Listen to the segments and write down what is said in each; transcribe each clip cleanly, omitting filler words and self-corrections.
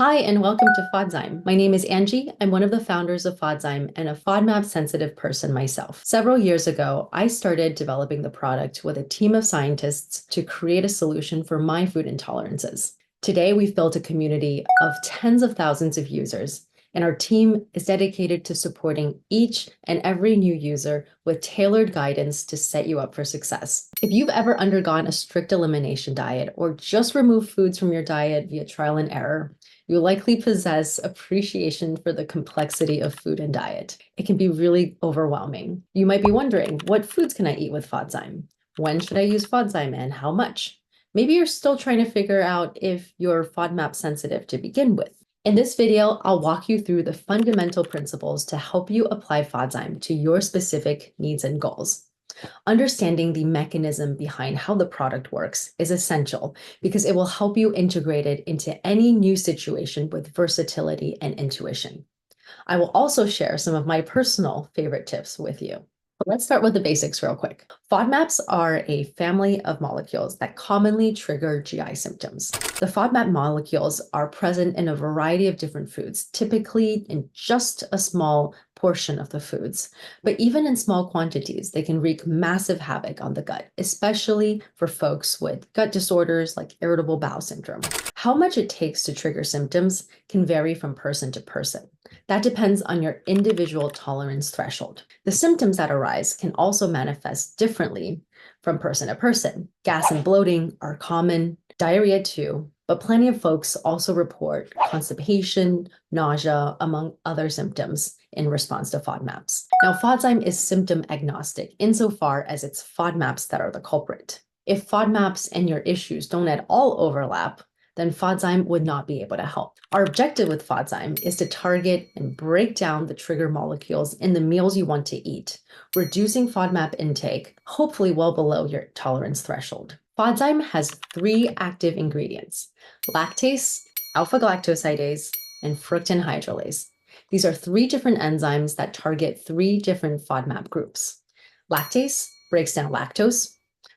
Hi, and welcome to FODZYME. My name is Anjie. I'm one of the founders of FODZYME and a FODMAP-sensitive person myself. Several years ago, I started developing the product with a team of scientists to create a solution for my food intolerances. Today, we've built a community of tens of thousands of users, and our team is dedicated to supporting each and every new user with tailored guidance to set you up for success. If you've ever undergone a strict elimination diet or just removed foods from your diet via trial and error, you likely possess appreciation for the complexity of food and diet. It can be really overwhelming. You might be wondering, what foods can I eat with FODZYME? When should I use FODZYME and how much? Maybe you're still trying to figure out if you're FODMAP sensitive to begin with. In this video, I'll walk you through the fundamental principles to help you apply FODZYME to your specific needs and goals. Understanding the mechanism behind how the product works is essential because it will help you integrate it into any new situation with versatility and intuition. I will also share some of my personal favorite tips with you. But let's start with the basics real quick. FODMAPs are a family of molecules that commonly trigger GI symptoms. The FODMAP molecules are present in a variety of different foods, typically in just a small portion of the foods. But even in small quantities, they can wreak massive havoc on the gut, especially for folks with gut disorders like irritable bowel syndrome. How much it takes to trigger symptoms can vary from person to person. That depends on your individual tolerance threshold. The symptoms that arise can also manifest differently from person to person. Gas and bloating are common, diarrhea too, but plenty of folks also report constipation, nausea, among other symptoms in response to FODMAPs. Now, FODZYME is symptom agnostic insofar as it's FODMAPs that are the culprit. If FODMAPs and your issues don't at all overlap, then FODZYME would not be able to help. Our objective with FODZYME is to target and break down the trigger molecules in the meals you want to eat, reducing FODMAP intake, hopefully well below your tolerance threshold. FODZYME has 3 active ingredients: lactase, alpha-galactosidase, and fructan hydrolase. These are 3 different enzymes that target 3 different FODMAP groups. Lactase breaks down lactose,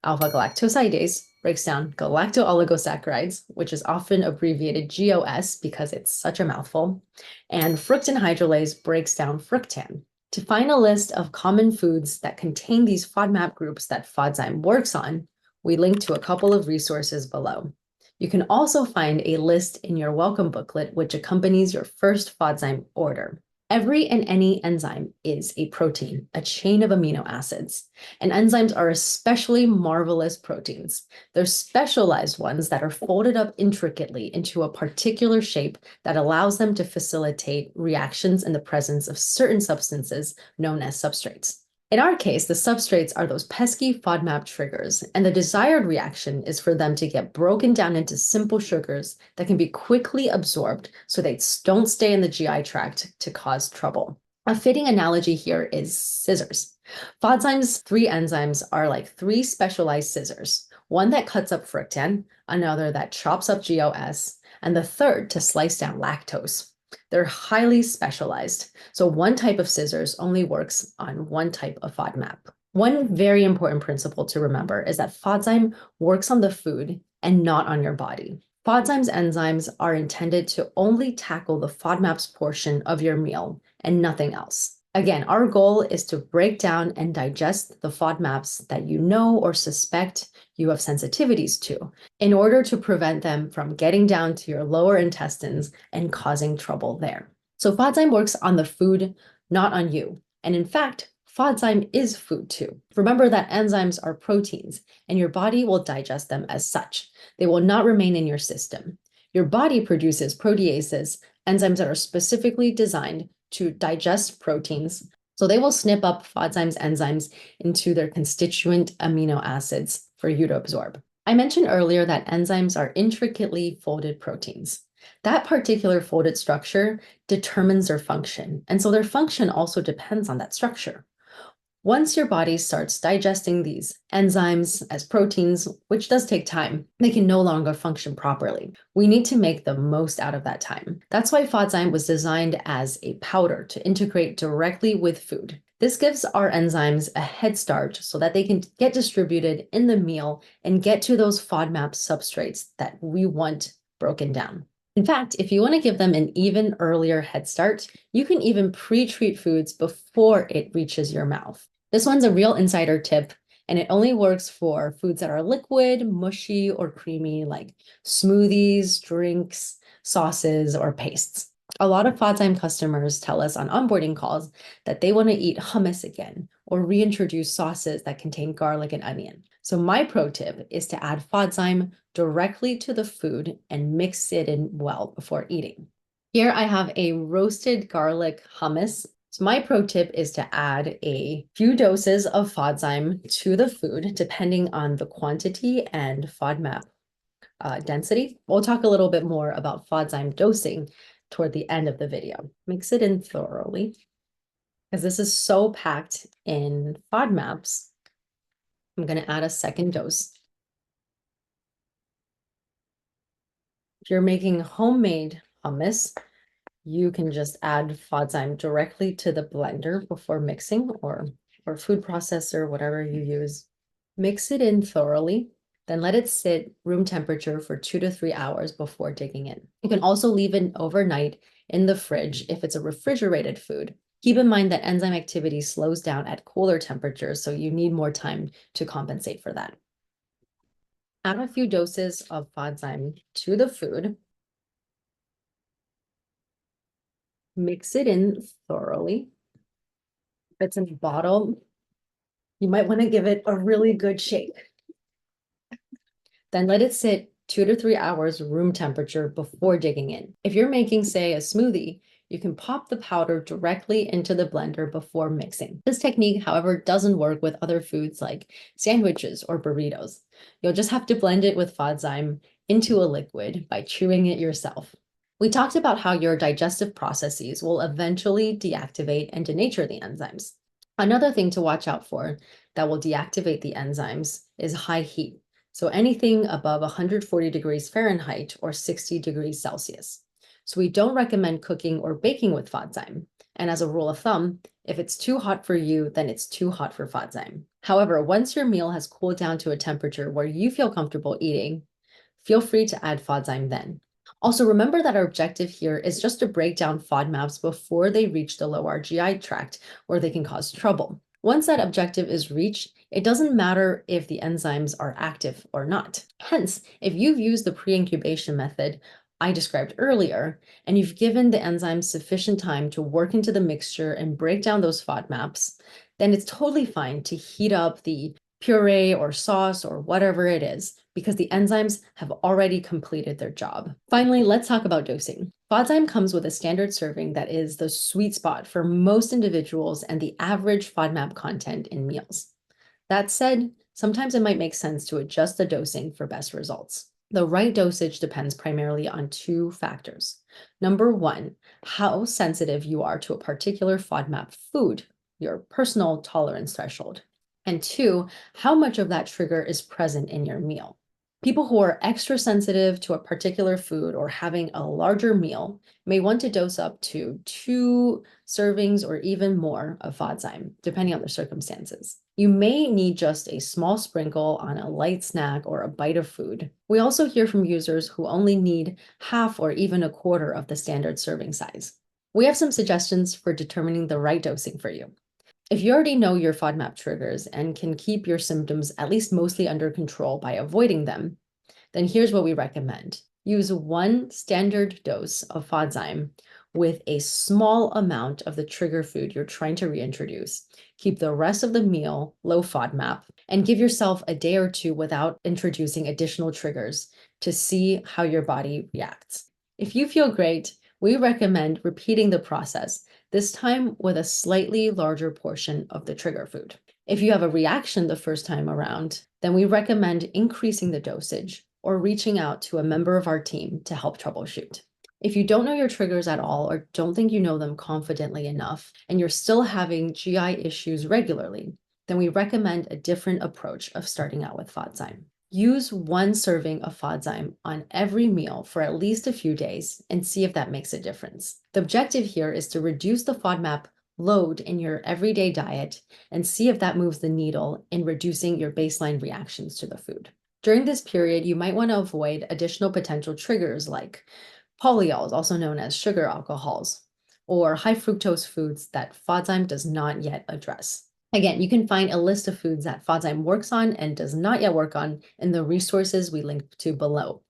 alpha-galactosidase breaks down galacto-oligosaccharides, which is often abbreviated GOS because it's such a mouthful, and fructan hydrolase breaks down fructan. To find a list of common foods that contain these FODMAP groups that FODZYME works on, we link to a couple of resources below. You can also find a list in your welcome booklet, which accompanies your first FODZYME order. Every and any enzyme is a protein, a chain of amino acids. And enzymes are especially marvelous proteins. They're specialized ones that are folded up intricately into a particular shape that allows them to facilitate reactions in the presence of certain substances known as substrates. In our case, the substrates are those pesky FODMAP triggers, and the desired reaction is for them to get broken down into simple sugars that can be quickly absorbed so they don't stay in the GI tract to cause trouble. A fitting analogy here is scissors. FODZYME's 3 enzymes are like 3 specialized scissors, one that cuts up fructan, another that chops up GOS, and the third to slice down lactose. They're highly specialized, so one type of scissors only works on one type of FODMAP. One very important principle to remember is that FODZYME works on the food and not on your body. FODZYME's enzymes are intended to only tackle the FODMAPs portion of your meal and nothing else. Again, our goal is to break down and digest the FODMAPs that you know or suspect you have sensitivities to in order to prevent them from getting down to your lower intestines and causing trouble there. So FODZYME works on the food, not on you. And in fact, FODZYME is food too. Remember that enzymes are proteins and your body will digest them as such. They will not remain in your system. Your body produces proteases, enzymes that are specifically designed to digest proteins. So they will snip up FODZYME's enzymes into their constituent amino acids for you to absorb. I mentioned earlier that enzymes are intricately folded proteins. That particular folded structure determines their function, and so their function also depends on that structure. Once your body starts digesting these enzymes as proteins, which does take time, they can no longer function properly. We need to make the most out of that time. That's why FODZYME was designed as a powder to integrate directly with food. This gives our enzymes a head start so that they can get distributed in the meal and get to those FODMAP substrates that we want broken down. In fact, if you want to give them an even earlier head start, you can even pre-treat foods before it reaches your mouth. This one's a real insider tip, and it only works for foods that are liquid, mushy, or creamy, like smoothies, drinks, sauces, or pastes. A lot of FODZYME customers tell us on onboarding calls that they want to eat hummus again or reintroduce sauces that contain garlic and onion. So my pro tip is to add FODZYME directly to the food and mix it in well before eating. Here I have a roasted garlic hummus. So my pro tip is to add a few doses of FODZYME to the food, depending on the quantity and FODMAP density. We'll talk a little bit more about FODZYME dosing toward the end of the video. Mix it in thoroughly, because this is so packed in FODMAPs. I'm going to add a second dose. If you're making homemade hummus, you can just add FODZYME directly to the blender before mixing, or food processor, whatever you use. Mix it in thoroughly, then let it sit room temperature for 2 to 3 hours before digging in. You can also leave it overnight in the fridge if it's a refrigerated food. Keep in mind that enzyme activity slows down at cooler temperatures, so you need more time to compensate for that. Add a few doses of FODZYME to the food. Mix it in thoroughly. If it's in a bottle, you might want to give it a really good shake. Then let it sit 2 to 3 hours room temperature before digging in. If you're making, say, a smoothie, you can pop the powder directly into the blender before mixing. This technique, however, doesn't work with other foods like sandwiches or burritos. You'll just have to blend it with FODZYME into a liquid by chewing it yourself. We talked about how your digestive processes will eventually deactivate and denature the enzymes. Another thing to watch out for that will deactivate the enzymes is high heat. So anything above 140 degrees Fahrenheit or 60 degrees Celsius. So we don't recommend cooking or baking with FODZYME. And as a rule of thumb, if it's too hot for you, then it's too hot for FODZYME. However, once your meal has cooled down to a temperature where you feel comfortable eating, feel free to add FODZYME then. Also, remember that our objective here is just to break down FODMAPs before they reach the lower GI tract, where they can cause trouble. Once that objective is reached, it doesn't matter if the enzymes are active or not. Hence, if you've used the pre-incubation method I described earlier, and you've given the enzymes sufficient time to work into the mixture and break down those FODMAPs, then it's totally fine to heat up the puree or sauce or whatever it is, because the enzymes have already completed their job. Finally, let's talk about dosing. FODZYME comes with a standard serving that is the sweet spot for most individuals and the average FODMAP content in meals. That said, sometimes it might make sense to adjust the dosing for best results. The right dosage depends primarily on 2 factors. Number 1, how sensitive you are to a particular FODMAP food, your personal tolerance threshold. And 2, how much of that trigger is present in your meal. People who are extra sensitive to a particular food or having a larger meal may want to dose up to 2 servings or even more of FODZYME, depending on their circumstances. You may need just a small sprinkle on a light snack or a bite of food. We also hear from users who only need half or even a quarter of the standard serving size. We have some suggestions for determining the right dosing for you. If you already know your FODMAP triggers and can keep your symptoms at least mostly under control by avoiding them, then here's what we recommend. Use 1 standard dose of FODZYME with a small amount of the trigger food you're trying to reintroduce. Keep the rest of the meal low FODMAP and give yourself a day or 2 without introducing additional triggers to see how your body reacts. If you feel great, we recommend repeating the process, this time with a slightly larger portion of the trigger food. If you have a reaction the first time around, then we recommend increasing the dosage or reaching out to a member of our team to help troubleshoot. If you don't know your triggers at all or don't think you know them confidently enough, and you're still having GI issues regularly, then we recommend a different approach of starting out with FODZYME. Use 1 serving of FODZYME on every meal for at least a few days and see if that makes a difference. The objective here is to reduce the FODMAP load in your everyday diet and see if that moves the needle in reducing your baseline reactions to the food. During this period, you might want to avoid additional potential triggers like polyols, also known as sugar alcohols, or high fructose foods that FODZYME does not yet address. Again, you can find a list of foods that FODZYME works on and does not yet work on in the resources we link to below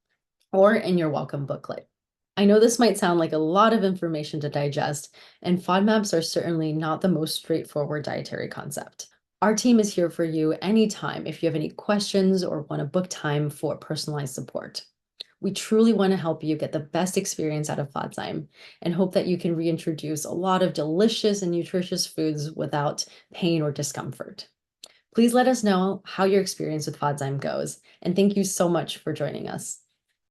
or in your welcome booklet. I know this might sound like a lot of information to digest, and FODMAPs are certainly not the most straightforward dietary concept. Our team is here for you anytime if you have any questions or want to book time for personalized support. We truly want to help you get the best experience out of FODZYME and hope that you can reintroduce a lot of delicious and nutritious foods without pain or discomfort. Please let us know how your experience with FODZYME goes, and thank you so much for joining us.